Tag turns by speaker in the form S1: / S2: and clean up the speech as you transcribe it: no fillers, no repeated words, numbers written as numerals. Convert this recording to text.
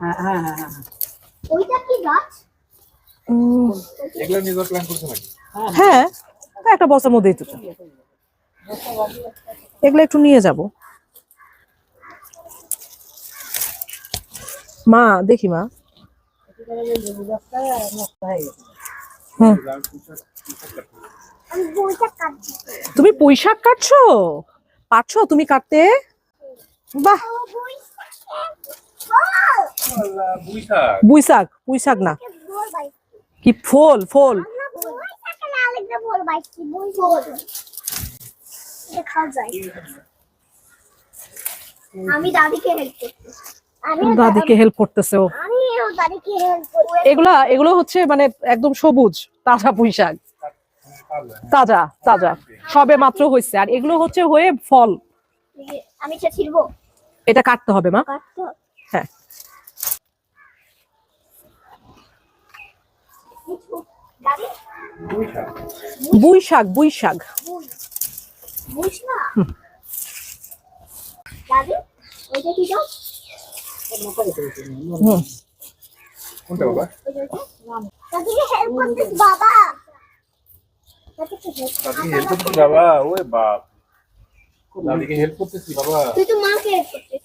S1: হ্যাঁ হ্যাঁ হ্যাঁ হ্যাঁ।
S2: ওইটা কি গাছ?
S3: এগুলো নিজের প্ল্যান করছো নাকি?
S4: হ্যাঁ, একটা বস্তার মধ্যেই তো। এগুলো একটু নিয়ে যাব। মা দেখি মা। হুম,
S2: আমি বইটা কাটছি।
S4: তুমি পুঁই শাক কাটছো? পারছো তুমি কাটতে? বাহ,
S2: ও বই।
S3: আল্লাহ, বুই থাক।
S4: পুঁই শাক না,
S2: বল ভাই।
S4: কি ফল ফল।
S2: না বই থাকে না আলাদা বল ভাই কি বই বল। এটা খাওয়া যায়। আমি দাদিকে হেল্প করছি।
S4: দাদিকে হেল্প করতেছে ও।
S2: আমি দাদিকে হেল্প করছি।
S4: এগুলো হচ্ছে মানে একদম সবুজ তাজা পুঁই শাক, তাজা তাজা, সবে মাত্র হয়েছে। আর এগুলো হচ্ছে হয়ে ফল।
S2: আমি এটা ছিড়বো।
S4: এটা কাটতে হবে মা।
S2: কাটতো।
S4: হ্যাঁ,
S2: দাদি
S4: বুই শাক বুই শাক।
S2: বুঝ না। দাদি ওইটা কি দাও?
S4: হুম,
S3: কোনটা বাবা?
S2: দাদিকে হেল্প করতেছ বাবা। দাদিকে
S3: দাদিকে হেল্প করতেছি বাবা। ওই বাপ, দাদিকে হেল্প করতেছি বাবা।
S2: তুই তো মাকে হেল্প করতেছিস।